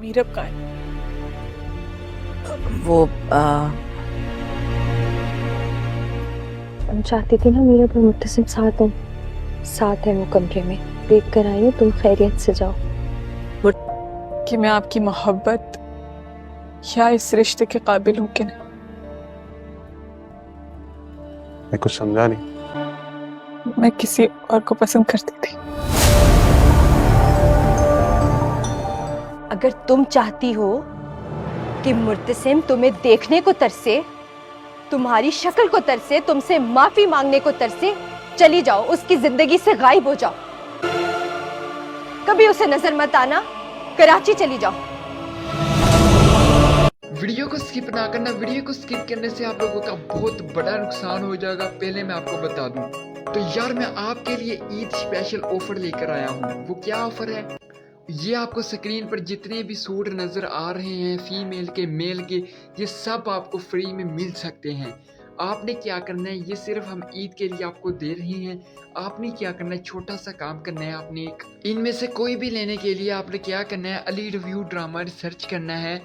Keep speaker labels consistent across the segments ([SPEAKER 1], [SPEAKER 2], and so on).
[SPEAKER 1] मीरब का है।
[SPEAKER 2] वो
[SPEAKER 3] हम चाहती थी ना मीरब और मुत्तसिम साथ है वो कमरे में। देख कर आई हूँ, तुम खैरियत से जाओ।
[SPEAKER 1] कि मैं आपकी मोहब्बत या इस रिश्ते के काबिल हूँ कि नहीं।
[SPEAKER 4] मैं कुछ समझा नहीं।
[SPEAKER 1] मैं किसी और को पसंद करती थी।
[SPEAKER 5] अगर तुम चाहती हो कि मुर्तसिम तुम्हें देखने को तरसे, तुम्हारी शक्ल को तरसे, तुमसे माफी मांगने को तरसे, चली जाओ, उसकी जिंदगी से गायब हो जाओ। कभी उसे नजर मत आना, कराची चली जाओ।
[SPEAKER 6] वीडियो को स्किप ना करना। वीडियो को स्किप करने से आप लोगों का बहुत बड़ा नुकसान हो जाएगा। पहले मैं आपको बता दूं तो यार मैं आपके लिए ईद स्पेशल ऑफर लेकर आया हूं। वो क्या ऑफर है, ये आपको स्क्रीन पर जितने भी सूट नज़र आ रहे हैं, फीमेल के मेल के, ये सब आपको फ्री में मिल सकते हैं। आपने क्या करना है, ये सिर्फ हम ईद के लिए आपको दे रहे हैं। आपने क्या करना है, छोटा सा काम करना है। आपने एक इनमें से कोई भी लेने के लिए आपने क्या करना है, अली रिव्यू ड्रामा रिसर्च करना है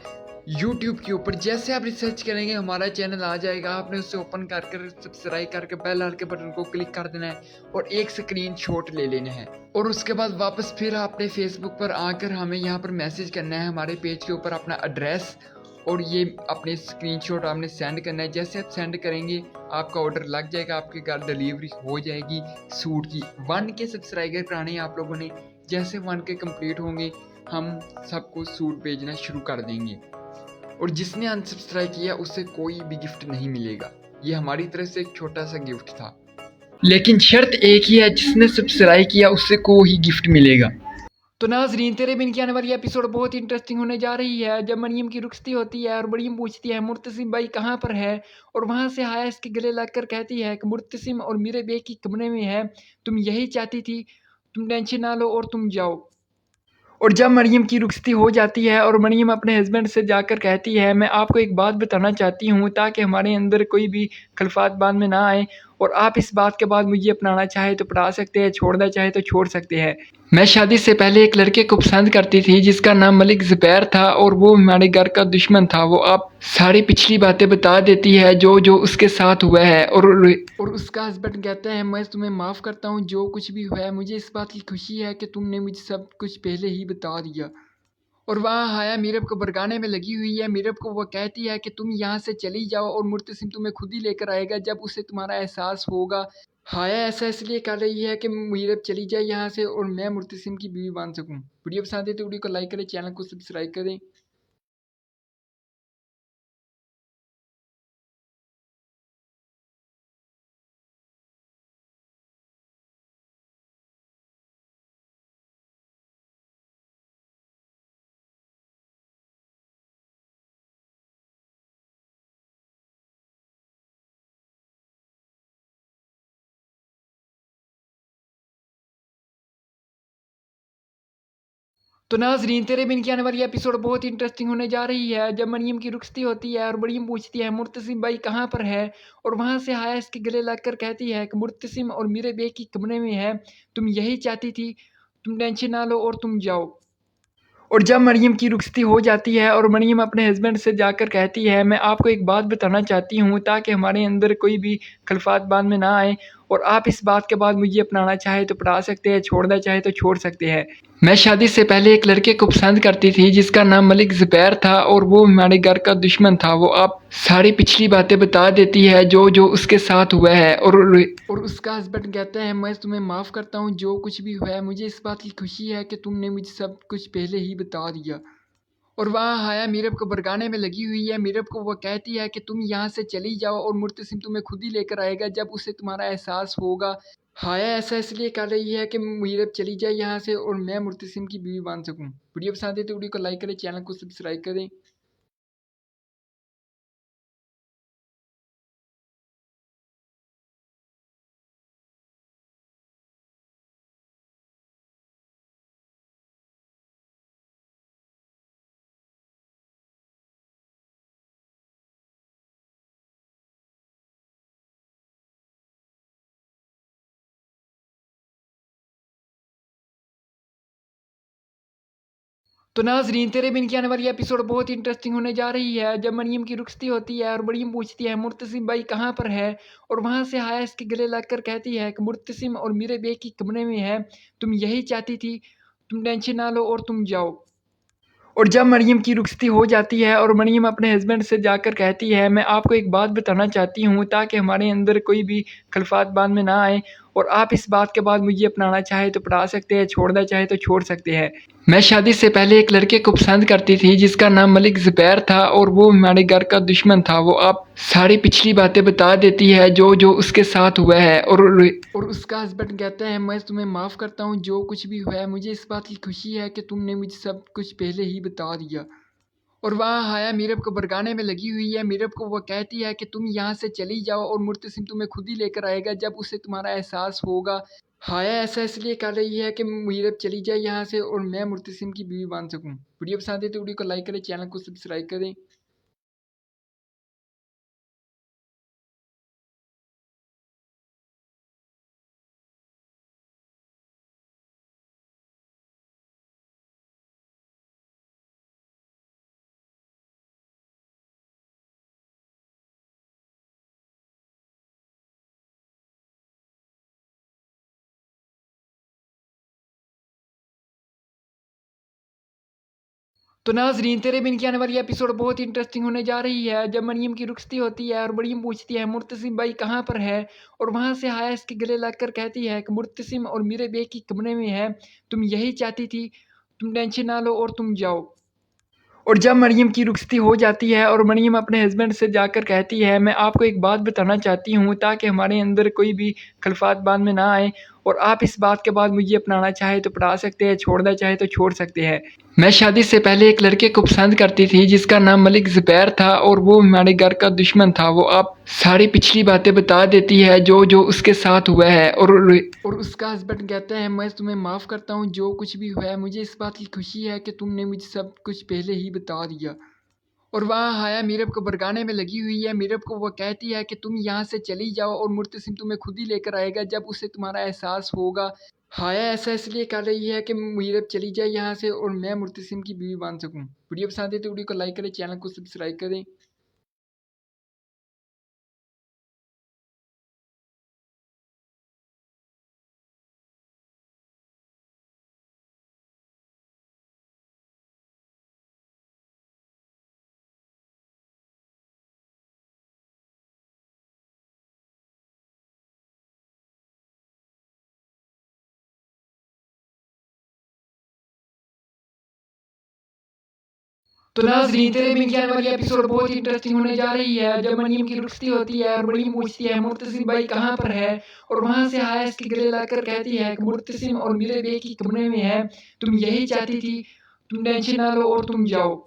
[SPEAKER 6] यूट्यूब के ऊपर। जैसे आप रिसर्च करेंगे हमारा चैनल आ जाएगा। आपने उसे ओपन कर सब्सक्राइब करके बेल आइकन के बटन को क्लिक कर देना है और एक स्क्रीनशॉट ले लेना है। और उसके बाद वापस फिर आपने फेसबुक पर आकर हमें यहाँ पर मैसेज करना है, हमारे पेज के ऊपर अपना एड्रेस और ये अपने स्क्रीनशॉट आपने सेंड करना है। जैसे आप सेंड करेंगे आपका ऑर्डर लग जाएगा, आपके घर डिलीवरी हो जाएगी सूट की। 1K सब्सक्राइबर कराने हैं आप लोगों ने। जैसे 1K कंप्लीट होंगे हम सबको सूट भेजना शुरू कर देंगे। और जिसने अनसब्सक्राइब किया उससे कोई भी गिफ्ट नहीं मिलेगा। ये हमारी तरफ से एक छोटा सा गिफ्ट था, लेकिन शर्त एक ही है, जिसने सब्सक्राइब किया उससे कोई गिफ्ट मिलेगा। तो नाजरीन, तेरे बिन की आने वाली एपिसोड बहुत इंटरेस्टिंग होने जा रही है। जब मरियम की रुखसती होती है और मरियम पूछती है मुर्तसिम भाई कहाँ पर है, और वहाँ से हाया इसके गले लगकर कहती है कि मुर्तसिम और मेरे बे की कमरे में है, तुम यही चाहती थी, तुम टेंशन ना लो और तुम जाओ। और जब मरियम की रुखसती हो जाती है और मरियम अपने हस्बैंड से जाकर कहती है मैं आपको एक बात बताना चाहती हूँ ताकि हमारे अंदर कोई भी खिलाफत बाद में ना आए, और आप इस बात के बाद मुझे अपनाना चाहे तो अपना सकते हैं, छोड़ना चाहे तो छोड़ सकते हैं। मैं शादी से पहले एक लड़के को पसंद करती थी जिसका नाम मलिक ज़ुबैर था, और वो हमारे घर का दुश्मन था। वो आप सारी पिछली बातें बता देती है जो जो उसके साथ हुआ है, और उसका हस्बैंड कहता है मैं तुम्हें माफ़ करता हूँ, जो कुछ भी हुआ है मुझे इस बात की खुशी है कि तुमने मुझे सब कुछ पहले ही बता दिया। और वहाँ हाया मीरब को बरगाने में लगी हुई है। मीरब को वो कहती है कि तुम यहाँ से चली जाओ और मुर्तसिम तुम्हें खुद ही लेकर आएगा जब उसे तुम्हारा एहसास होगा। हाया ऐसा इसलिए कर रही है कि मीरब चली जाए यहाँ से और मैं मुर्तसिम की बीवी बन सकूँ। वीडियो पसंद है तो वीडियो को लाइक करें, चैनल को सब्सक्राइब करें। तो नाजरीन, तेरे बिन की आने वाली एपिसोड बहुत इंटरेस्टिंग होने जा रही है। जब मरियम की रुखसती होती है और मरियम पूछती है मुर्तसिम भाई कहाँ पर है, और वहाँ से हाया इसके गले लगकर कहती है कि मुर्तसिम और मेरे बे की कमरे में है, तुम यही चाहती थी, तुम टेंशन ना लो और तुम जाओ। और जब मरियम की रुखसती हो जाती है और मरियम अपने हस्बैंड से जाकर कहती है मैं आपको एक बात बताना चाहती हूँ ताकि हमारे अंदर कोई भी खिलाफत बाद में ना आए, और आप इस बात के बाद मुझे अपनाना चाहे तो अपना सकते हैं, छोड़ना चाहे तो छोड़ सकते हैं। मैं शादी से पहले एक लड़के को पसंद करती थी जिसका नाम मलिक ज़ुबैर था, और वो हमारे घर का दुश्मन था। वो आप सारी पिछली बातें बता देती है जो जो उसके साथ हुआ है, और उसका हस्बैंड कहता है मैं तुम्हें माफ़ करता हूँ, जो कुछ भी हुआ है मुझे इस बात की खुशी है कि तुमने मुझे सब कुछ पहले ही बता दिया। और वहाँ हाया मीरब को बरगाने में लगी हुई है। मीरब को वो कहती है कि तुम यहाँ से चली जाओ और मुर्तसिम तुम्हें खुद ही लेकर आएगा जब उसे तुम्हारा एहसास होगा। हाया ऐसा इसलिए कर रही है कि मीरब चली जाए यहाँ से और मैं मुर्तसिम की बीवी बन सकूँ। वीडियो पसंद है तो वीडियो को लाइक करें, चैनल को सब्सक्राइब करें। तो नाजरीन, तेरे बिन की आने वाली एपिसोड बहुत ही इंटरेस्टिंग होने जा रही है। जब मरियम की रुखसती होती है और मरियम पूछती है मुर्तसिम भाई कहाँ पर है, और वहाँ से हाया इसके गले लगकर कहती है कि मुर्तसिम और मेरे बे की कमरे में है, तुम यही चाहती थी, तुम टेंशन ना लो और तुम जाओ। और जब मरियम की रुखसती हो जाती है और मरियम अपने हस्बैंड से जाकर कहती है मैं आपको एक बात बताना चाहती हूँ ताकि हमारे अंदर कोई भी खिलाफत बाद में ना आए, और आप इस बात के बाद मुझे अपनाना चाहे तो अपना सकते हैं, छोड़ना चाहे तो छोड़ सकते हैं। मैं शादी से पहले एक लड़के को पसंद करती थी जिसका नाम मलिक ज़ुबैर था, और वो हमारे घर का दुश्मन था। वो आप सारी पिछली बातें बता देती है जो जो उसके साथ हुआ है, और उसका हस्बैंड कहता है मैं तुम्हें माफ़ करता हूँ जो कुछ भी हुआ है, मुझे इस बात की खुशी है कि तुमने मुझे सब कुछ पहले ही बता दिया। और वहाँ हाया मीरब को भड़काने में लगी हुई है। मीरब को वो कहती है कि तुम यहाँ से चली जाओ और मुर्तसिम तुम्हें खुद ही लेकर आएगा जब उसे तुम्हारा एहसास होगा। हाया ऐसा इसलिए कर रही है कि मीरब चली जाए यहाँ से और मैं मुर्तसिम की बीवी बन सकूँ। वीडियो पसंद है तो वीडियो को लाइक करें, चैनल को सब्सक्राइब करें। तो नाजरीन, तेरे बिन की आने वाली एपिसोड बहुत ही इंटरेस्टिंग होने जा रही है। जब मरियम की रुखसती होती है और मरियम पूछती है मुर्तसिम भाई कहाँ पर है, और वहाँ से हाया इसके गले लगकर कहती है कि मुर्तसिम और मेरे बे की कमरे में है, तुम यही चाहती थी, तुम टेंशन ना लो और तुम जाओ। और जब मरियम की रुखसती हो जाती है और मरियम अपने हस्बैंड से जाकर कहती है मैं आपको एक बात बताना चाहती हूँ ताकि हमारे अंदर कोई भी खिलाफत बाद में ना आए, और आप इस बात के बाद मुझे अपनाना चाहे तो अपना सकते हैं, छोड़ना चाहे तो छोड़ सकते हैं। मैं शादी से पहले एक लड़के को पसंद करती थी जिसका नाम मलिक ज़ुबैर था, और वो हमारे घर का दुश्मन था। वो आप सारी पिछली बातें बता देती है जो जो उसके साथ हुआ है, और उसका हस्बैंड कहता है मैं तुम्हें माफ़ करता हूँ जो कुछ भी हुआ है, मुझे इस बात की खुशी है कि तुमने मुझे सब कुछ पहले ही बता दिया। और वहाँ हाया मीरब को भड़काने में लगी हुई है। मीरब को वो कहती है कि तुम यहाँ से चली जाओ और मुर्तसिम तुम्हें खुद ही लेकर आएगा जब उसे तुम्हारा एहसास होगा। हाया ऐसा इसलिए कर रही है कि मीरब चली जाए यहाँ से और मैं मुर्तसिम की बीवी बन सकूँ। वीडियो पसंद है तो वीडियो को लाइक करें, चैनल को सब्सक्राइब करें। तो नाजरीन, तेरे बिन की आने वाली एपिसोड बहुत ही इंटरेस्टिंग होने जा रही है। जब मरियम की रुखसती होती है और मरियम पूछती है मुर्तसिम भाई कहाँ पर है, और वहाँ से हाया इसके गले लगकर कहती है कि मुर्तसिम और मेरे बे की कमरे में है, तुम यही चाहती थी, तुम टेंशन ना लो और तुम जाओ।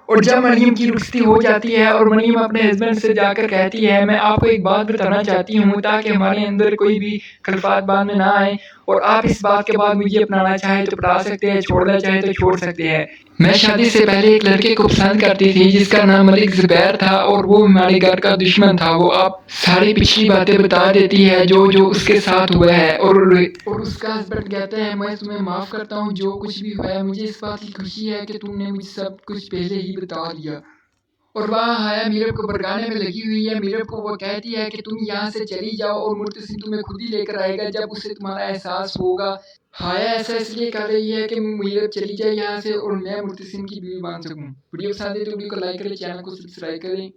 [SPEAKER 6] और जब मरियम की रुखसती हो जाती है और मरियम अपने हस्बैंड से जाकर कहती है मैं आपको एक बात बताना चाहती हूँ ताकि हमारे अंदर कोई भी खिलाफत बाद में ना आए, और आप इस बात के बाद मुझे अपनाना चाहे तो अपना सकते हैं, छोड़ना चाहे तो छोड़ सकते हैं। मैं शादी से पहले एक लड़के को पसंद करती थी जिसका नाम मलिक ज़ुबैर था, और वो हमारे घर का दुश्मन था। वो आप सारी पिछली बातें बता देती है जो जो उसके साथ हुआ है, और उसका हस्बैंड कहता है मैं तुम्हें माफ़ करता हूँ जो कुछ भी हुआ है, मुझे इस बात की खुशी है कि तुमने मुझे सब कुछ पहले ही बता दिया। और वहाँ हाया मीरब को भड़काने में लगी हुई है। मीरब को वो कहती है कि तुम यहाँ से चली जाओ और मुर्तसिम तुम्हें खुद ही लेकर आएगा जब उसे तुम्हारा एहसास होगा। हाया ऐसा इसलिए कर रही है कि मीरब चली जाए यहाँ से और मैं मुर्तसिम की बीवी बन सकूँ। वीडियो पसंद है तो वीडियो को लाइक करें, चैनल को सब्सक्राइब करें।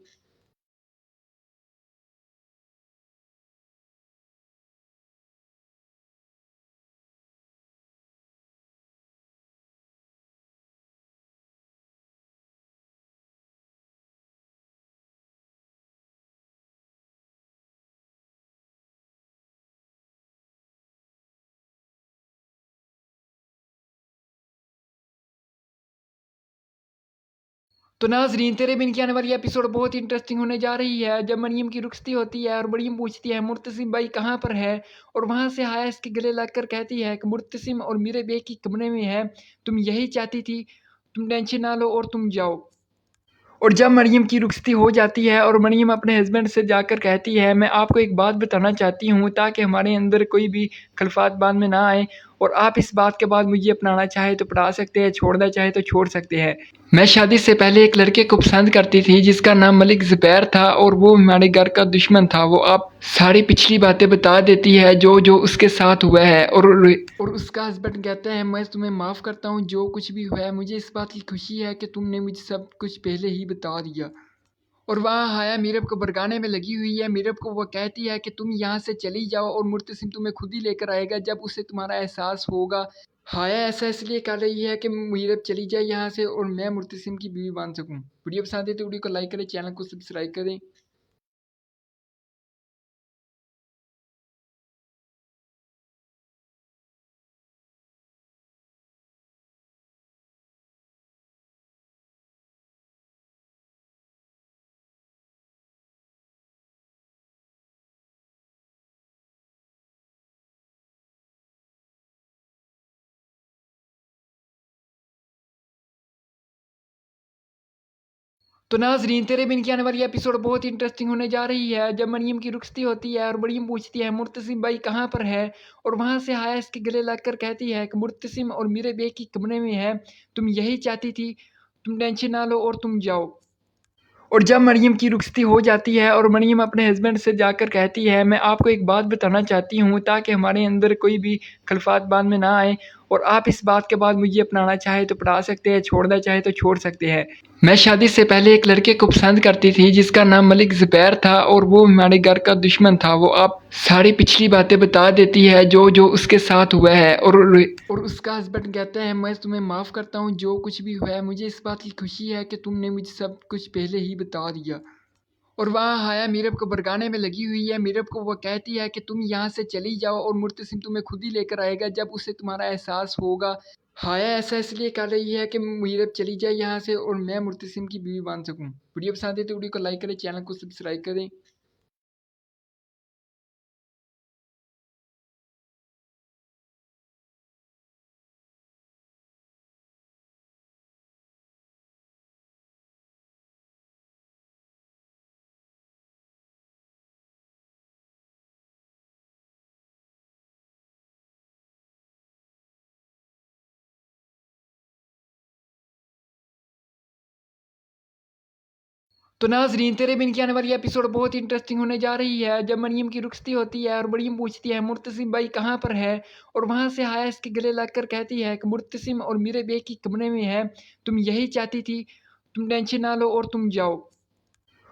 [SPEAKER 6] तो नाजरीन, तेरे बिन की आने वाली एपिसोड बहुत ही इंटरेस्टिंग होने जा रही है। जब मरियम की रुखसती होती है और मरियम पूछती है मुर्तसिम भाई कहाँ पर है, और वहाँ से हाया इसके गले लगकर कहती है कि मुर्तसिम और मेरे बे की कमरे में है, तुम यही चाहती थी, तुम टेंशन ना लो और तुम जाओ। और जब मरियम की रुखसती हो जाती है और मरियम अपने हस्बैंड से जाकर कहती है मैं आपको एक बात बताना चाहती हूँ ताकि हमारे अंदर कोई भी खिलाफत बाद में ना आए, और आप इस बात के बाद मुझे अपनाना चाहे तो अपना सकते हैं, छोड़ना चाहे तो छोड़ सकते हैं। मैं शादी से पहले एक लड़के को पसंद करती थी जिसका नाम मलिक ज़ुबैर था और वो हमारे घर का दुश्मन था। वो आप सारी पिछली बातें बता देती है जो जो उसके साथ हुआ है और उसका हस्बैंड कहता है मैं तुम्हें माफ़ करता हूँ जो कुछ भी हुआ है, मुझे इस बात की खुशी है कि तुमने मुझे सब कुछ पहले ही बता दिया। और वहाँ हाया मीरब को बरगाने में लगी हुई है। मीरब को वो कहती है कि तुम यहाँ से चली जाओ और मुर्तसिम तुम्हें खुद ही लेकर आएगा जब उसे तुम्हारा एहसास होगा। हाया ऐसा इसलिए कर रही है कि मीरब चली जाए यहाँ से और मैं मुर्तसिम की बीवी बन सकूँ। वीडियो पसंद है तो वीडियो को लाइक करें, चैनल को सब्सक्राइब करें। तो नाजरीन, तेरे बिन की आने वाली एपिसोड बहुत इंटरेस्टिंग होने जा रही है। जब मरियम की रुखसती होती है और मरियम पूछती है मुर्तसिम भाई कहाँ पर है, और वहाँ से हाया इसके गले लगकर कहती है कि मुर्तसिम और मेरे बे की कमरे में है, तुम यही चाहती थी, तुम टेंशन ना लो और तुम जाओ। और जब मरियम की रुखसती हो जाती है और मरियम अपने हस्बैंड से जाकर कहती है मैं आपको एक बात बताना चाहती हूँ ताकि हमारे अंदर कोई भी खिलाफत बाद में ना आए, और आप इस बात के बाद मुझे अपनाना चाहे तो अपना सकते हैं, छोड़ना चाहे तो छोड़ सकते हैं। मैं शादी से पहले एक लड़के को पसंद करती थी जिसका नाम मलिक ज़ुबैर था और वो हमारे घर का दुश्मन था। वो आप सारी पिछली बातें बता देती है जो जो उसके साथ हुआ है और उसका हस्बैंड कहता है मैं तुम्हें माफ़ करता हूँ जो कुछ भी हुआ है, मुझे इस बात की खुशी है कि तुमने मुझे सब कुछ पहले ही बता दिया। और वहाँ हाया मीरब को बरगाने में लगी हुई है। मीरब को वो कहती है कि तुम यहाँ से चली जाओ और मुर्तसिम तुम्हें खुद ही लेकर आएगा जब उसे तुम्हारा एहसास होगा। हाया ऐसा इसलिए कर रही है कि मीरब चली जाए यहाँ से और मैं मुर्तसिम की बीवी बन सकूँ। वीडियो पसंद है तो वीडियो को लाइक करें, चैनल को सब्सक्राइब करें। तो नाजरीन, तेरे बिन की आने वाली एपिसोड बहुत इंटरेस्टिंग होने जा रही है। जब मरियम की रुखसती होती है और मरियम पूछती है मुर्तसिम भाई कहाँ पर है, और वहाँ से हाया इसके गले लगकर कहती है कि मुर्तसिम और मेरे बे की कमरे में है, तुम यही चाहती थी, तुम टेंशन ना लो और तुम जाओ।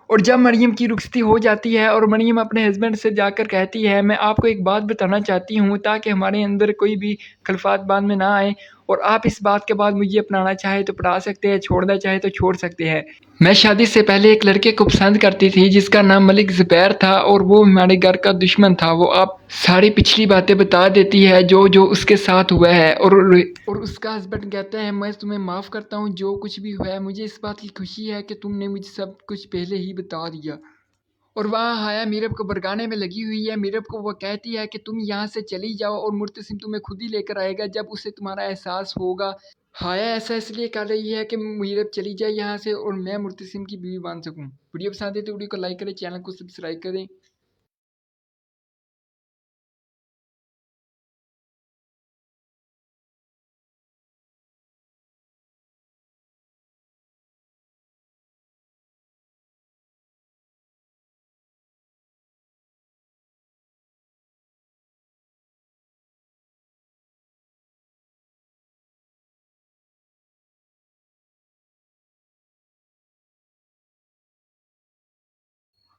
[SPEAKER 6] और जब मरियम की रुखसती हो जाती है और मरियम अपने हस्बैंड से जाकर कहती है मैं आपको एक बात बताना चाहती हूँ ताकि हमारे अंदर कोई भी खिलाफत बाद में ना आए, और आप इस बात के बाद मुझे अपनाना चाहे तो अपना सकते हैं, छोड़ना चाहे तो छोड़ सकते हैं। मैं शादी से पहले एक लड़के को पसंद करती थी जिसका नाम मलिक ज़ुबैर था और वो हमारे घर का दुश्मन था। वो आप सारी पिछली बातें बता देती है जो जो उसके साथ हुआ है और उसका हस्बैंड कहता है मैं तुम्हें माफ़ करता हूँ जो कुछ भी हुआ है, मुझे इस बात की खुशी है कि तुमने मुझे सब कुछ पहले ही बता दिया। और वहाँ हाया मीरब को बरगाने में लगी हुई है। मीरब को वो कहती है कि तुम यहाँ से चली जाओ और मुर्तसिम तुम्हें खुद ही लेकर आएगा जब उसे तुम्हारा एहसास होगा। हाया ऐसा इसलिए कर रही है कि मीरब चली जाए यहाँ से और मैं मुर्तसिम की बीवी बन सकूँ। वीडियो पसंद है तो वीडियो को लाइक करें, चैनल को सब्सक्राइब करें।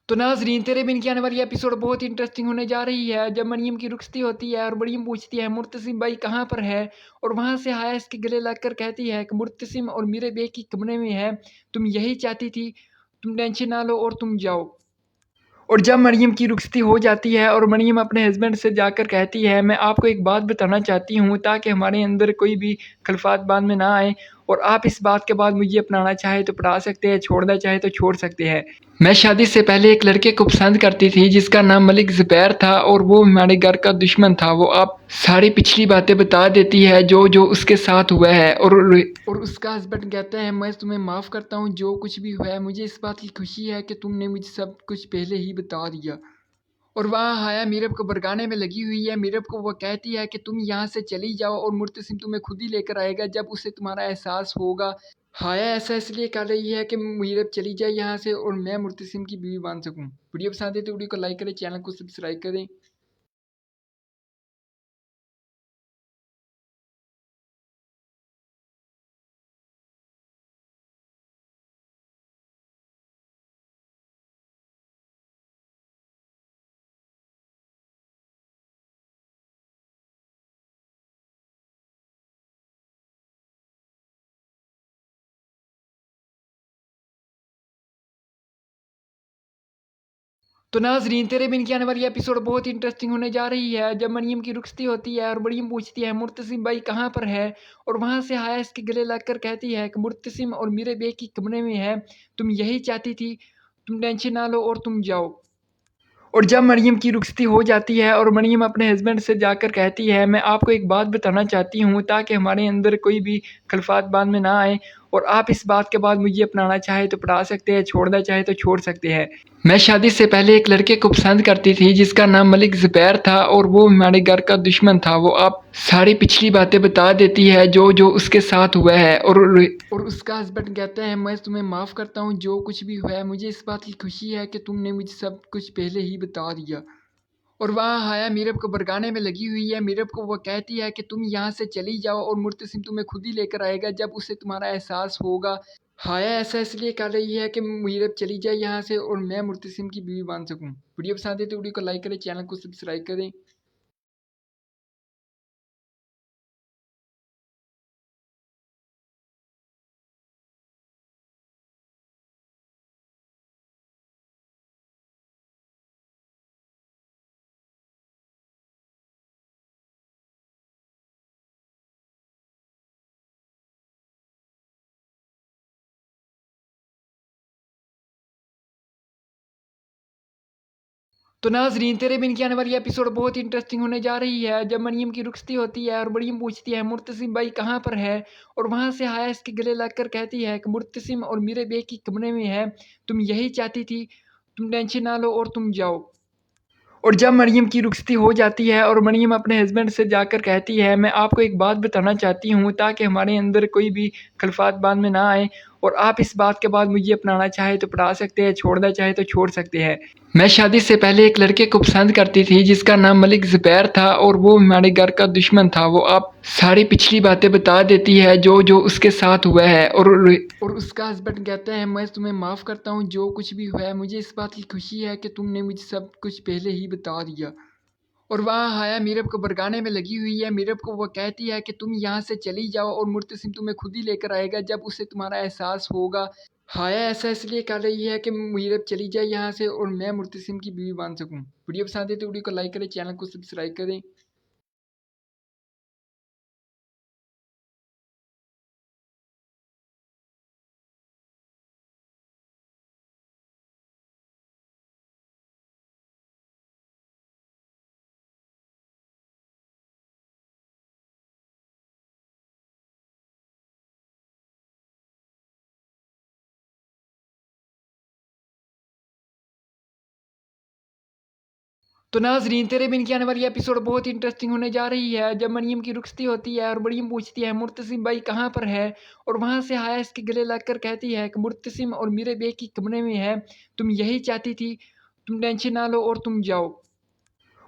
[SPEAKER 6] तो नाजरीन, तेरे बिन की आने वाली एपिसोड बहुत इंटरेस्टिंग होने जा रही है। जब मरियम की रुखसती होती है और मरियम पूछती है मुर्तसिम भाई कहाँ पर है, और वहाँ से हाया इसके गले लगकर कहती है कि मुर्तसिम और मेरे बे की कमरे में है, तुम यही चाहती थी, तुम टेंशन ना लो और तुम जाओ। और जब मरियम की रुखसती हो जाती है और मरियम अपने हस्बैंड से जाकर कहती है मैं आपको एक बात बताना चाहती हूँ ताकि हमारे अंदर कोई भी खिलाफत बाद में ना आए, और आप इस बात के बाद मुझे अपनाना चाहे तो अपना सकते हैं, छोड़ना चाहे तो छोड़ सकते हैं। मैं शादी से पहले एक लड़के को पसंद करती थी जिसका नाम मलिक ज़ुबैर था और वो हमारे घर का दुश्मन था। वो आप सारी पिछली बातें बता देती है जो जो उसके साथ हुआ है और उसका हस्बैंड कहता है मैं तुम्हें माफ़ करता हूँ जो कुछ भी हुआ है, मुझे इस बात की खुशी है कि तुमने मुझे सब कुछ पहले ही बता दिया। और वहाँ हाया मीरब को भड़काने में लगी हुई है। मीरब को वो कहती है कि तुम यहाँ से चली जाओ और मुर्तसिम तुम्हें खुद ही लेकर आएगा जब उसे तुम्हारा एहसास होगा। हाया ऐसा इसलिए कर रही है कि मीरब चली जाए यहाँ से और मैं मुर्तसिम की बीवी बन सकूँ। वीडियो पसंद है तो वीडियो को लाइक करें, चैनल को सब्सक्राइब करें। तो नाज़रीन, तेरे बिन की आने वाली एपिसोड बहुत ही इंटरेस्टिंग होने जा रही है। जब मरियम की रुखसती होती है और मरियम पूछती है मुर्तसिम भाई कहाँ पर है, और वहाँ से हाया इसके गले लगकर कहती है कि मुर्तसिम और मेरे बे की कमरे में है, तुम यही चाहती थी, तुम टेंशन ना लो और तुम जाओ। और जब मरियम की रुखसती हो जाती है और मरियम अपने हस्बैंड से जाकर कहती है मैं आपको एक बात बताना चाहती हूँ ताकि हमारे अंदर कोई भी खिलाफात बाद में ना आए, और आप इस बात के बाद मुझे अपनाना चाहे तो अपना सकते हैं, छोड़ना चाहे तो छोड़ सकते हैं। मैं शादी से पहले एक लड़के को पसंद करती थी जिसका नाम मलिक ज़ुबैर था, और वो हमारे घर का दुश्मन था। वो आप सारी पिछली बातें बता देती है जो जो उसके साथ हुआ है, और उसका हस्बैंड कहता है मैं तुम्हें माफ़ करता हूँ जो कुछ भी हुआ है, मुझे इस बात की खुशी है कि तुमने मुझे सब कुछ पहले ही बता दिया। और वहाँ हाया मीरब को भड़काने में लगी हुई है। मीरब को वो कहती है कि तुम यहाँ से चली जाओ और मुर्तसिम तुम्हें खुद ही लेकर आएगा जब उसे तुम्हारा एहसास होगा। हाया ऐसा इसलिए कर रही है कि मीरब चली जाए यहाँ से और मैं मुर्तसिम की बीवी बन सकूँ। वीडियो पसंद है तो वीडियो को लाइक करें, चैनल को सब्सक्राइब करें। तो नाज़रीन, तेरे बिन की आने वाली एपिसोड बहुत ही इंटरेस्टिंग होने जा रही है। जब मरियम की रुखसती होती है और मरियम पूछती है मुर्तसिम भाई कहाँ पर है, और वहाँ से हाया इसके गले लगकर कहती है कि मुर्तसिम और मेरे बे की कमरे में है, तुम यही चाहती थी, तुम टेंशन ना लो और तुम जाओ। और जब मरियम की रुखसती हो जाती है और मरियम अपने हस्बैंड से जाकर कहती है मैं आपको एक बात बताना चाहती हूँ ताकि हमारे अंदर कोई भी खिलाफात बाद में ना आए, और आप इस बात के बाद मुझे अपनाना चाहे तो अपना सकते हैं, छोड़ना चाहे तो छोड़ सकते हैं। मैं शादी से पहले एक लड़के को पसंद करती थी जिसका नाम मलिक ज़ुबैर था, और वो हमारे घर का दुश्मन था। वो आप सारी पिछली बातें बता देती है जो जो उसके साथ हुआ है, और उसका हस्बैंड कहता है मैं तुम्हें माफ़ करता हूँ जो कुछ भी हुआ है, मुझे इस बात की खुशी है कि तुमने मुझे सब कुछ पहले ही बता दिया। और वहाँ हाया मीरब को भड़काने में लगी हुई है। मीरब को वो कहती है कि तुम यहाँ से चली जाओ और मुर्तसिम तुम्हें खुद ही लेकर आएगा जब उसे तुम्हारा एहसास होगा। हाया ऐसा इसलिए कर रही है कि मीरब चली जाए यहाँ से और मैं मुर्तसिम की बीवी बन सकूँ। वीडियो पसंद है तो वीडियो को लाइक करें, चैनल को सब्सक्राइब करें। तो नाज़रीन, तेरे बिन की आने वाली एपिसोड बहुत ही इंटरेस्टिंग होने जा रही है। जब मरियम की रुखसती होती है और मरियम पूछती है मुर्तसिम भाई कहाँ पर है, और वहाँ से हाया इसके गले लगकर कहती है कि मुर्तसिम और मेरे बे की कमरे में है, तुम यही चाहती थी, तुम टेंशन ना लो और तुम जाओ।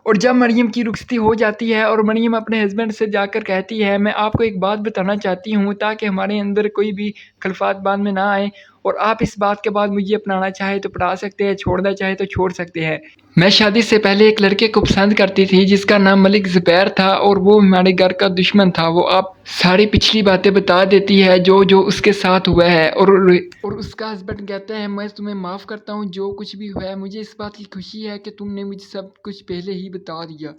[SPEAKER 6] और जब मरियम की रुखसती हो जाती है और मरियम अपने हस्बैंड से जाकर कहती है मैं आपको एक बात बताना चाहती हूँ ताकि हमारे अंदर कोई भी खिलाफात बाद में ना आए, और आप इस बात के बाद मुझे अपनाना चाहे तो अपना सकते हैं, छोड़ना चाहे तो छोड़ सकते हैं। मैं शादी से पहले एक लड़के को पसंद करती थी जिसका नाम मलिक ज़ुबैर था, और वो हमारे घर का दुश्मन था। वो आप सारी पिछली बातें बता देती है जो जो उसके साथ हुआ है, और उसका हस्बैंड कहता है मैं तुम्हें माफ़ करता हूँ जो कुछ भी हुआ है, मुझे इस बात की खुशी है कि तुमने मुझे सब कुछ पहले ही बता दिया।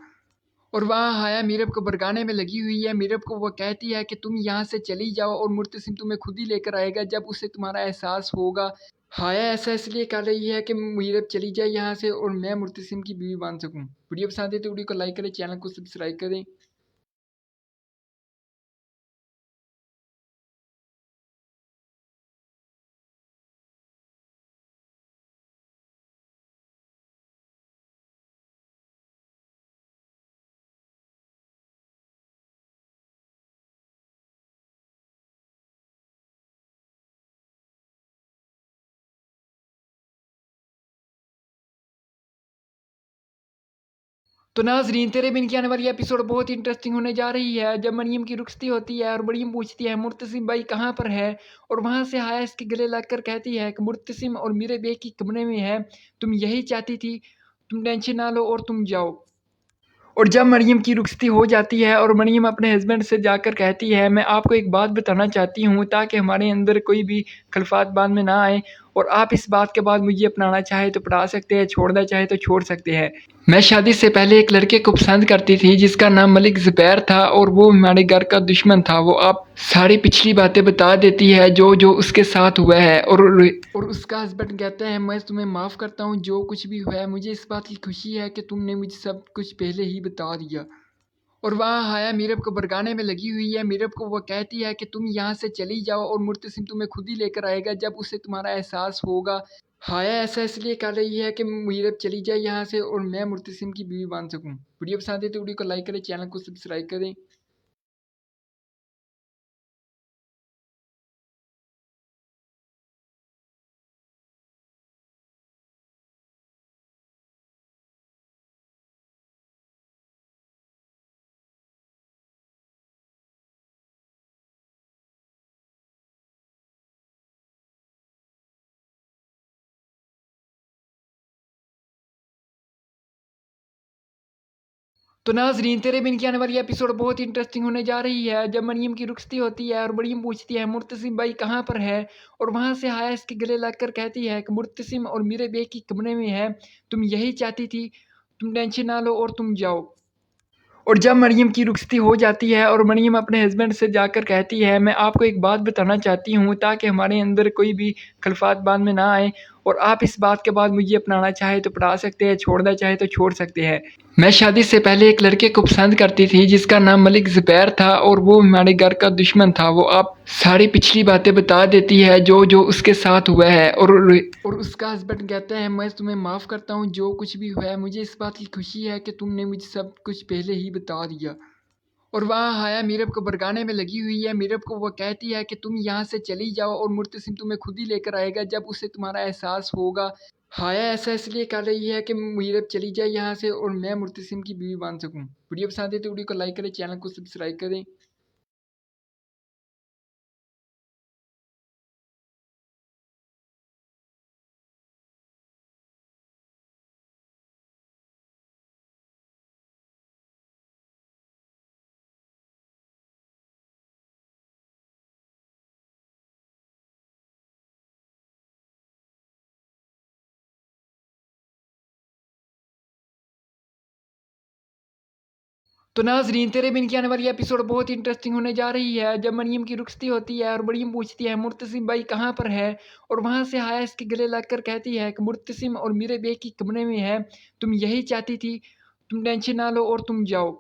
[SPEAKER 6] और वहाँ हाया मीरब को भड़काने में लगी हुई है। मीरब को वो कहती है कि तुम यहाँ से चली जाओ और मुर्तसिम तुम्हें खुद ही लेकर आएगा जब उसे तुम्हारा एहसास होगा। हाया ऐसा इसलिए कर रही है कि मीरब चली जाए यहाँ से और मैं मुर्तसिम की बीवी बन सकूँ। वीडियो पसंद है तो वीडियो को लाइक करें, चैनल को सब्सक्राइब करें। तो नाज़रीन, तेरे बिन की आने वाली एपिसोड बहुत ही इंटरेस्टिंग होने जा रही है। जब मरियम की रुखसती होती है और मरियम पूछती है मुर्तसिम भाई कहाँ पर है, और वहाँ से हाया इसके गले लगकर कहती है कि मुर्तसिम और मेरे बे की कमरे में है, तुम यही चाहती थी, तुम टेंशन ना लो और तुम जाओ। और जब मरियम की रुखसती हो जाती है और मरियम अपने हस्बैंड से जाकर कहती है मैं आपको एक बात बताना चाहती हूँ ताकि हमारे अंदर कोई भी खिलाफात बाद में ना आए, और आप इस बात के बाद मुझे अपनाना चाहे तो अपना सकते हैं, छोड़ना चाहे तो छोड़ सकते हैं। मैं शादी से पहले एक लड़के को पसंद करती थी जिसका नाम मलिक ज़ुबैर था, और वो हमारे घर का दुश्मन था। वो आप सारी पिछली बातें बता देती है जो जो उसके साथ हुआ है, और उसका हस्बैंड कहता है मैं तुम्हें माफ़ करता हूँ जो कुछ भी हुआ है, मुझे इस बात की खुशी है कि तुमने मुझे सब कुछ पहले ही बता दिया। और वहाँ हाया मीरब को बरगाने में लगी हुई है। मीरब को वो कहती है कि तुम यहाँ से चली जाओ और मुर्तसिम तुम्हें खुद ही लेकर आएगा जब उसे तुम्हारा एहसास होगा। हाया ऐसा इसलिए कर रही है कि मीरब चली जाए यहाँ से और मैं मुर्तसिम की बीवी बन सकूँ। वीडियो पसंद है तो वीडियो को लाइक करें, चैनल को सब्सक्राइब करें। तो नाज़रीन, तेरे बिन की आने वाली एपिसोड बहुत ही इंटरेस्टिंग होने जा रही है। जब मरियम की रुखसती होती है और मरियम पूछती है मुर्तसिम भाई कहाँ पर है, और वहाँ से हाया इसके गले लगकर कहती है कि मुर्तसिम और मेरे बे की कमरे में है, तुम यही चाहती थी, तुम टेंशन ना लो और तुम जाओ। और जब मरियम की रुखसती हो जाती है और मरियम अपने हस्बैंड से जाकर कहती है मैं आपको एक बात बताना चाहती हूँ ताकि हमारे अंदर कोई भी खिलाफात बाद में ना आए, और आप इस बात के बाद मुझे अपनाना चाहे तो अपना सकते हैं, छोड़ना चाहे तो छोड़ सकते हैं। मैं शादी से पहले एक लड़के को पसंद करती थी जिसका नाम मलिक ज़ुबैर था, और वो हमारे घर का दुश्मन था। वो आप सारी पिछली बातें बता देती है जो जो उसके साथ हुआ है, और उसका हस्बैंड कहता है मैं तुम्हें माफ़ करता हूँ जो कुछ भी हुआ है, मुझे इस बात की खुशी है कि तुमने मुझे सब कुछ पहले ही बता दिया। और वहाँ हाया मीरब को बरगाने में लगी हुई है। मीरब को वो कहती है कि तुम यहाँ से चली जाओ और मुर्तसिम तुम्हें खुद ही लेकर आएगा जब उसे तुम्हारा एहसास होगा। हाया ऐसा इसलिए कर रही है कि मीरब चली जाए यहाँ से और मैं मुर्तसिम की बीवी बन सकूँ। वीडियो पसंद है तो वीडियो को लाइक करें, चैनल को सब्सक्राइब करें। तो नाज़रीन, तेरे बिन की आने वाली एपिसोड बहुत ही इंटरेस्टिंग होने जा रही है। जब मरियम की रुखसती होती है और मरियम पूछती है मुर्तसिम भाई कहाँ पर है, और वहाँ से हाया इसके गले लगकर कहती है कि मुर्तसिम और मेरे बे की कमरे में है, तुम यही चाहती थी, तुम टेंशन ना लो और तुम जाओ।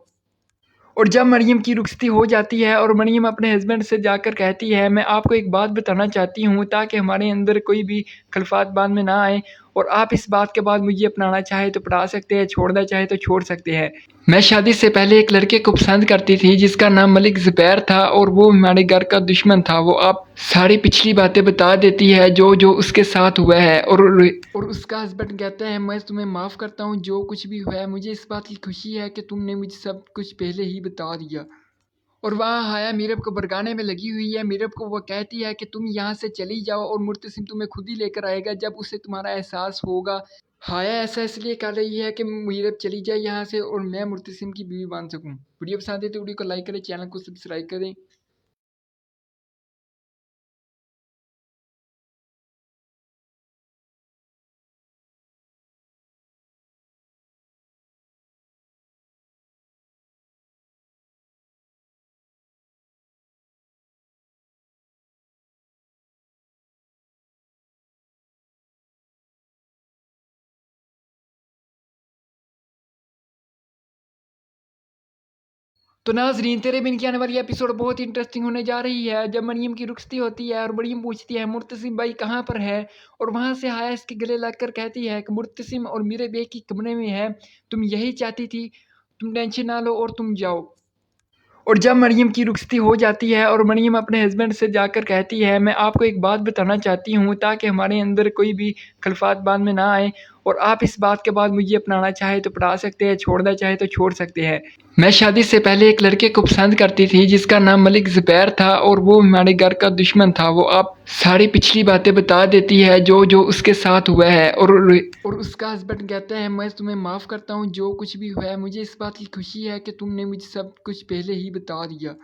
[SPEAKER 6] और जब मरियम की रुखसती हो जाती है और मरियम अपने हस्बैंड से जाकर कहती है मैं आपको एक बात बताना चाहती हूँ ताकि हमारे अंदर कोई भी खिलाफात बाद में ना आए, और आप इस बात के बाद मुझे अपनाना चाहे तो अपना सकते हैं, छोड़ना चाहे तो छोड़ सकते हैं। मैं शादी से पहले एक लड़के को पसंद करती थी जिसका नाम मलिक ज़ुबैर था, और वो हमारे घर का दुश्मन था। वो आप सारी पिछली बातें बता देती है जो जो उसके साथ हुआ है, और उसका हस्बैंड कहता है मैं तुम्हें माफ़ करता हूँ जो कुछ भी हुआ है, मुझे इस बात की खुशी है कि तुमने मुझे सब कुछ पहले ही बता दिया। और वहाँ हाया मीरब को बरगाने में लगी हुई है। मीरब को वो कहती है कि तुम यहाँ से चली जाओ और मुर्तसिम तुम्हें खुद ही लेकर आएगा जब उसे तुम्हारा एहसास होगा। हाया ऐसा इसलिए कर रही है कि मीरब चली जाए यहाँ से और मैं मुर्तसिम की बीवी बन सकूँ। वीडियो पसंद है तो वीडियो को लाइक करें, चैनल को सब्सक्राइब करें। तो नाज़रीन, तेरे बिन की आने वाली एपिसोड बहुत ही इंटरेस्टिंग होने जा रही है। जब मरियम की रुखसती होती है और मरियम पूछती है मुर्तसिम भाई कहाँ पर है, और वहाँ से हाया इसके गले लगकर कहती है कि मुर्तसिम और मेरे बे की कमरे में है, तुम यही चाहती थी, तुम टेंशन ना लो और तुम जाओ। और जब मरियम की रुखसती हो जाती है और मरियम अपने हस्बैंड से जाकर कहती है मैं आपको एक बात बताना चाहती हूँ ताकि हमारे अंदर कोई भी खिलाफात बाद में ना आए, और आप इस बात के बाद मुझे अपनाना चाहे तो अपना सकते हैं, छोड़ना चाहे तो छोड़ सकते हैं। मैं शादी से पहले एक लड़के को पसंद करती थी जिसका नाम मलिक ज़ुबैर था और वो हमारे घर का दुश्मन था। वो आप सारी पिछली बातें बता देती है जो जो उसके साथ हुआ है और उसका हस्बैंड कहता है मैं तुम्हें माफ़ करता हूँ जो कुछ भी हुआ है, मुझे इस बात की खुशी है कि तुमने मुझे सब कुछ पहले ही बता दिया।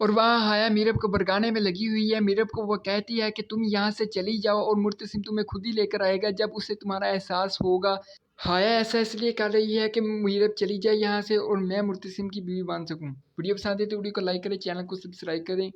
[SPEAKER 6] और वहाँ हाया मीरब को बरगाने में लगी हुई है। मीरब को वो कहती है कि तुम यहाँ से चली जाओ और मुर्तसिम तुम्हें खुद ही लेकर आएगा जब उसे तुम्हारा एहसास होगा। हाया ऐसा इसलिए कर रही है कि मीरब चली जाए यहाँ से और मैं मुर्तसिम की बीवी बन सकूँ। वीडियो पसंद है तो वीडियो को लाइक करें, चैनल को सब्सक्राइब करें।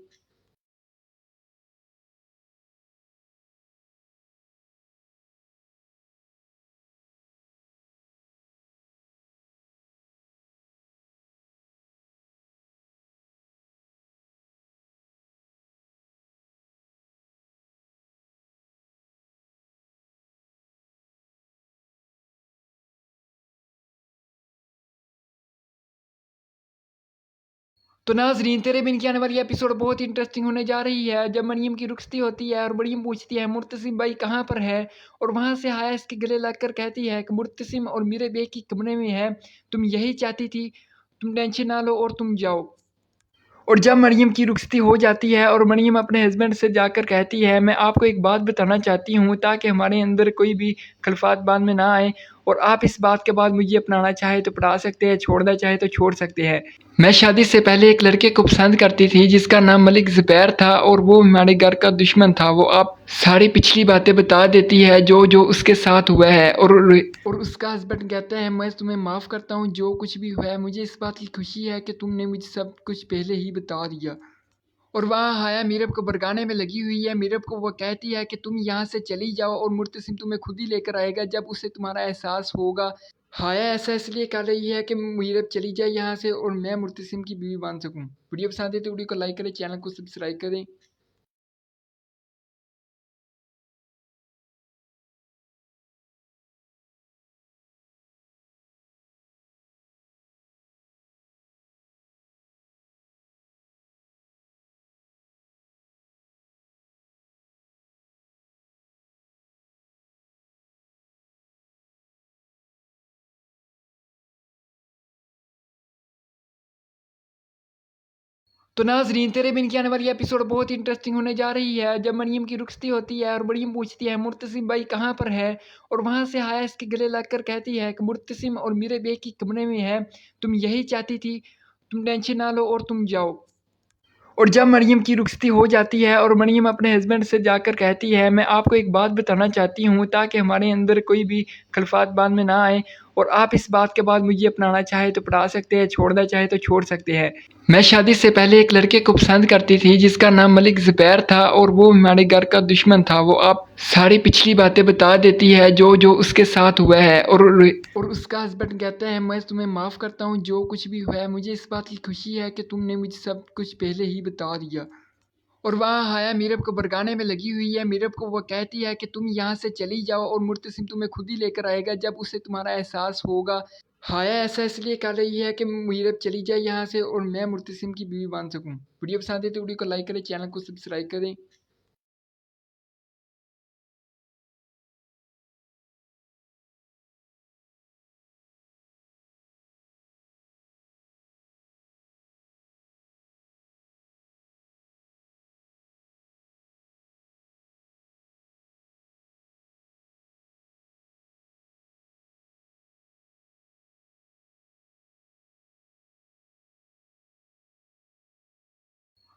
[SPEAKER 6] तो नाज़रीन, तेरे बिन की आने वाली एपिसोड बहुत इंटरेस्टिंग होने जा रही है। जब मरियम की रुखसती होती है और मरियम पूछती है मुर्तसिम भाई कहाँ पर है, और वहाँ से हाया इसके गले लगकर कहती है कि मुर्तसिम और मेरे बे की कमरे में है, तुम यही चाहती थी, तुम टेंशन ना लो और तुम जाओ। और जब मरियम की रुखसती हो जाती है और मरियम अपने हस्बैंड से जाकर कहती है मैं आपको एक बात बताना चाहती हूँ ताकि हमारे अंदर कोई भी खिलाफात बाद में ना आए, और आप इस बात के बाद मुझे अपनाना चाहे तो अपना सकते हैं, छोड़ना चाहे तो छोड़ सकते हैं। मैं शादी से पहले एक लड़के को पसंद करती थी जिसका नाम मलिक ज़ुबैर था और वो हमारे घर का दुश्मन था। वो आप सारी पिछली बातें बता देती है जो जो उसके साथ हुआ है और उसका हस्बैंड कहता है मैं तुम्हें माफ़ करता हूँ जो कुछ भी हुआ है, मुझे इस बात की खुशी है कि तुमने मुझे सब कुछ पहले ही बता दिया। और वहाँ हाया मीरब को बरगाने में लगी हुई है। मीरब को वो कहती है कि तुम यहाँ से चली जाओ और मुर्तसिम तुम्हें खुद ही लेकर आएगा जब उसे तुम्हारा एहसास होगा। हाया ऐसा इसलिए कर रही है कि मीरब चली जाए यहाँ से और मैं मुर्तसिम की बीवी बन सकूँ। वीडियो पसंद है तो वीडियो को लाइक करें, चैनल को सब्सक्राइब करें। तो नाज़रीन, तेरे बिन की आने वाली एपिसोड बहुत इंटरेस्टिंग होने जा रही है। जब मरियम की रुखसती होती है और मरियम पूछती है मुर्तसिम भाई कहाँ पर है, और वहाँ से हाया इसके गले लगकर कहती है कि मुर्तसिम और मेरे बे की कमरे में है, तुम यही चाहती थी, तुम टेंशन ना लो और तुम जाओ। और जब मरियम की रुखसती हो जाती है और मरियम अपने हस्बैंड से जाकर कहती है मैं आपको एक बात बताना चाहती हूँ ताकि हमारे अंदर कोई भी खिलाफात बाद में ना आए, और आप इस बात के बाद मुझे अपनाना चाहे तो अपना सकते हैं, छोड़ना चाहे तो छोड़ सकते हैं। मैं शादी से पहले एक लड़के को पसंद करती थी जिसका नाम मलिक ज़ुबैर था और वो हमारे घर का दुश्मन था। वो आप सारी पिछली बातें बता देती है जो जो उसके साथ हुआ है और उसका हस्बैंड कहता है मैं तुम्हें माफ़ करता हूँ जो कुछ भी हुआ है, मुझे इस बात की खुशी है कि तुमने मुझे सब कुछ पहले ही बता दिया। और वहाँ हाया मीरब को बरगाने में लगी हुई है। मीरब को वो कहती है कि तुम यहाँ से चली जाओ और मुर्तसिम तुम्हें खुद ही लेकर आएगा जब उसे तुम्हारा एहसास होगा। हाया ऐसा इसलिए कर रही है कि मीरब चली जाए यहाँ से और मैं मुर्तसिम की बीवी बन सकूँ। वीडियो पसंद है तो वीडियो को लाइक करें, चैनल को सब्सक्राइब करें।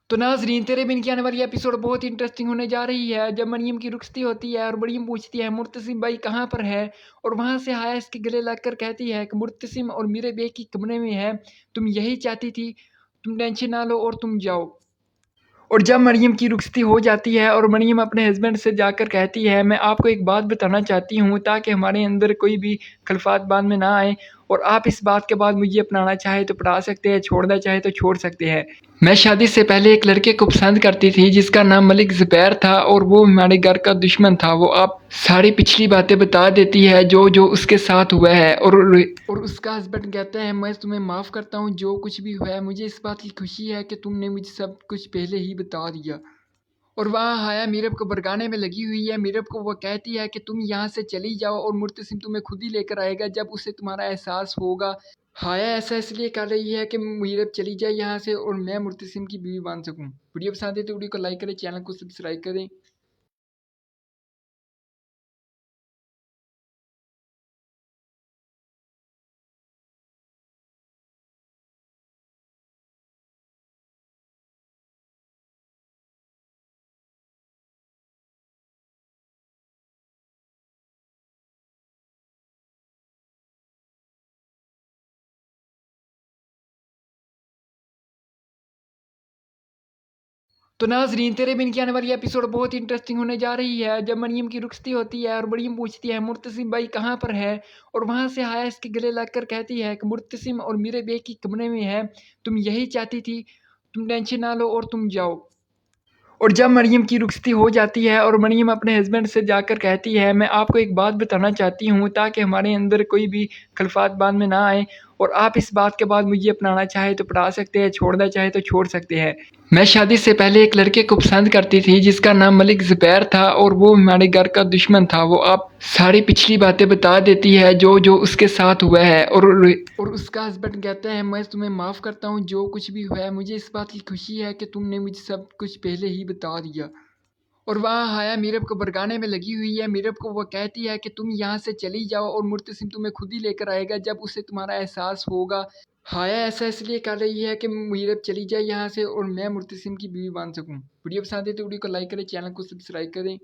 [SPEAKER 6] तो नाज़रीन, तेरे बिन की आने वाली एपिसोड बहुत इंटरेस्टिंग होने जा रही है। जब मरियम की रुखसती होती है और मरियम पूछती है मुर्तसिम भाई कहाँ पर है, और वहाँ से हाया इसके गले लगकर कहती है कि मुर्तसिम और मेरे बे की कमरे में है, तुम यही चाहती थी, तुम टेंशन ना लो और तुम जाओ। और जब मरियम की रुखसती हो जाती है और मरियम अपने हस्बैंड से जाकर कहती है मैं आपको एक बात बताना चाहती हूँ ताकि हमारे अंदर कोई भी खिलाफात बाद में ना आए, और आप इस बात के बाद मुझे अपनाना चाहे तो अपना सकते हैं, छोड़ना चाहे तो छोड़ सकते हैं। मैं शादी से पहले एक लड़के को पसंद करती थी जिसका नाम मलिक ज़ुबैर था और वो हमारे घर का दुश्मन था। वो आप सारी पिछली बातें बता देती है जो जो उसके साथ हुआ है और उसका हस्बैंड कहता है मैं तुम्हें माफ़ करता हूँ जो कुछ भी हुआ है, मुझे इस बात की खुशी है कि तुमने मुझे सब कुछ पहले ही बता दिया। और वहाँ हाया मीरब को भड़काने में लगी हुई है। मीरब को वो कहती है कि तुम यहाँ से चली जाओ और मुर्तसिम तुम्हें खुद ही लेकर आएगा जब उसे तुम्हारा एहसास होगा। हाया ऐसा इसलिए कर रही है कि मीरब चली जाए यहाँ से और मैं मुर्तसिम की बीवी बन सकूँ। वीडियो पसंद है तो वीडियो को लाइक करें, चैनल को सब्सक्राइब करें। तो नाज़रीन, तेरे बिन की आने वाली एपिसोड बहुत इंटरेस्टिंग होने जा रही है। जब मरियम की रुखसती होती है और मरियम पूछती है मुर्तसिम भाई कहाँ पर है, और वहाँ से हाया इसके गले लगकर कहती है कि मुर्तसिम और मेरे बे की कमरे में है, तुम यही चाहती थी, तुम टेंशन ना लो और तुम जाओ। और जब मरियम की रुखसती हो जाती है और मरियम अपने हस्बैंड से जाकर कहती है मैं आपको एक बात बताना चाहती हूँ ताकि हमारे अंदर कोई भी खिलाफात बाद में ना आए, और आप इस बात के बाद मुझे अपनाना चाहे तो अपना सकते हैं, छोड़ना चाहे तो छोड़ सकते हैं। मैं शादी से पहले एक लड़के को पसंद करती थी जिसका नाम मलिक ज़ुबैर था, और वो हमारे घर का दुश्मन था। वो आप सारी पिछली बातें बता देती है जो जो उसके साथ हुआ है, और उसका हस्बैंड कहता है मैं तुम्हें माफ़ करता हूँ जो कुछ भी हुआ है, मुझे इस बात की खुशी है कि तुमने मुझे सब कुछ पहले ही बता दिया। और वहाँ हाया मीरब को भड़काने में लगी हुई है। मीरब को वो कहती है कि तुम यहाँ से चली जाओ और मुर्तसिम तुम्हें खुद ही लेकर आएगा जब उसे तुम्हारा एहसास होगा। हाया ऐसा इसलिए कर रही है कि मीरब चली जाए यहाँ से और मैं मुर्तसिम की बीवी बन सकूँ। वीडियो पसंद है तो वीडियो को लाइक करें, चैनल को सब्सक्राइब करें।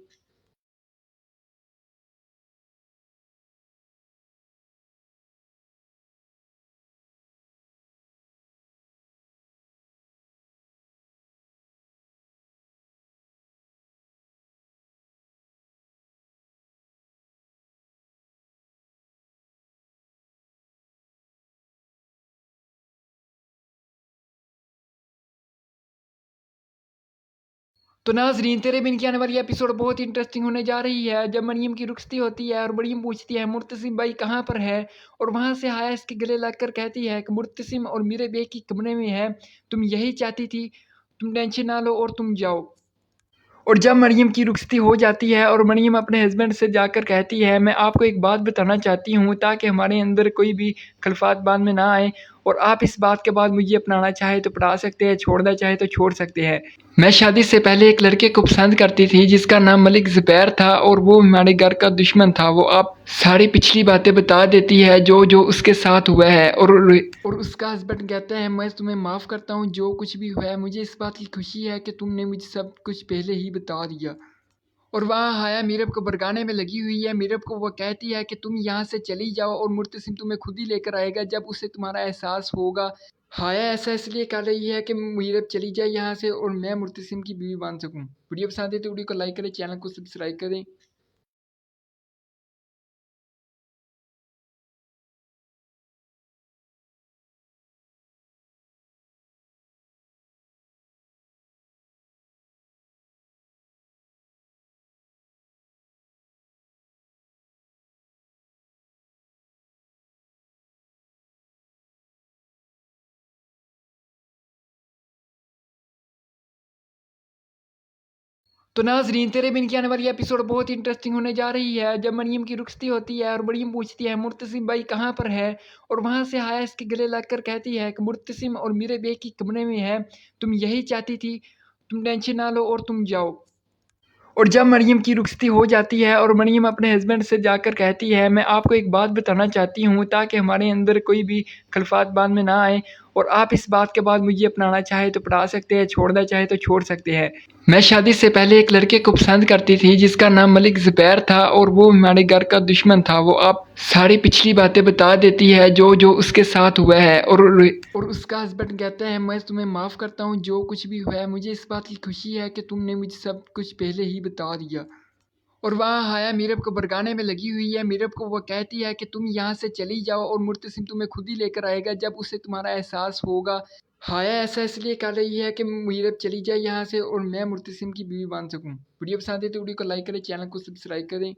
[SPEAKER 6] तो नाज़रीन, तेरे बिन की आने वाली एपिसोड बहुत इंटरेस्टिंग होने जा रही है। जब मरियम की रुखसती होती है और मरियम पूछती है मुर्तसिम भाई कहाँ पर है, और वहाँ से हाया इसके गले लगकर कहती है कि मुर्तसिम और मेरे बे की कमरे में है, तुम यही चाहती थी, तुम टेंशन ना लो और तुम जाओ। और जब मरियम की रुखसती हो जाती है और मरियम अपने हस्बैंड से जाकर कहती है मैं आपको एक बात बताना चाहती हूँ ताकि हमारे अंदर कोई भी खिलाफात बाद में ना आए, और आप इस बात के बाद मुझे अपनाना चाहे तो अपना सकते हैं, छोड़ना चाहे तो छोड़ सकते हैं। मैं शादी से पहले एक लड़के को पसंद करती थी जिसका नाम मलिक ज़ुबैर था, और वो हमारे घर का दुश्मन था। वो आप सारी पिछली बातें बता देती है जो जो उसके साथ हुआ है, और उसका हस्बैंड कहता है मैं तुम्हें माफ़ करता हूँ जो कुछ भी हुआ है, मुझे इस बात की खुशी है कि तुमने मुझे सब कुछ पहले ही बता दिया। और वहाँ हाया मीरब को भड़काने में लगी हुई है। मीरब को वो कहती है कि तुम यहाँ से चली जाओ और मुर्तसिम तुम्हें खुद ही लेकर आएगा जब उसे तुम्हारा एहसास होगा। हाया ऐसा इसलिए कर रही है कि मीरब चली जाए यहाँ से और मैं मुर्तसिम की बीवी बन सकूँ। वीडियो पसंद है तो वीडियो को लाइक करें, चैनल को सब्सक्राइब करें। तो नाज़रीन, तेरे बिन की आने वाली एपिसोड बहुत इंटरेस्टिंग होने जा रही है। जब मरियम की रुखसती होती है और मरियम पूछती है मुर्तसिम भाई कहाँ पर है, और वहाँ से हाया इसके गले लगकर कहती है कि मुर्तसिम और मेरे बे की कमरे में है, तुम यही चाहती थी, तुम टेंशन ना लो और तुम जाओ। और जब मरियम की रुखसती हो जाती है और मरियम अपने हस्बैंड से जाकर कहती है मैं आपको एक बात बताना चाहती हूँ ताकि हमारे अंदर कोई भी खिलाफात बाद में ना आए, और आप इस बात के बाद मुझे अपनाना चाहे तो अपना सकते हैं, छोड़ना चाहे तो छोड़ सकते हैं। मैं शादी से पहले एक लड़के को पसंद करती थी जिसका नाम मलिक ज़ुबैर था, और वो हमारे घर का दुश्मन था। वो आप सारी पिछली बातें बता देती है जो जो उसके साथ हुआ है, और उसका हस्बैंड कहता है मैं तुम्हें माफ़ करता हूँ जो कुछ भी हुआ है, मुझे इस बात की खुशी है कि तुमने मुझे सब कुछ पहले ही बता दिया। और वहाँ हाया मीरब को भड़काने में लगी हुई है। मीरब को वो कहती है कि तुम यहाँ से चली जाओ और मुर्तसिम तुम्हें खुद ही लेकर आएगा जब उसे तुम्हारा एहसास होगा। हाया ऐसा इसलिए कर रही है कि मीरब चली जाए यहाँ से और मैं मुर्तसिम की बीवी बन सकूँ। वीडियो पसंद है तो वीडियो को लाइक करें, चैनल को सब्सक्राइब करें।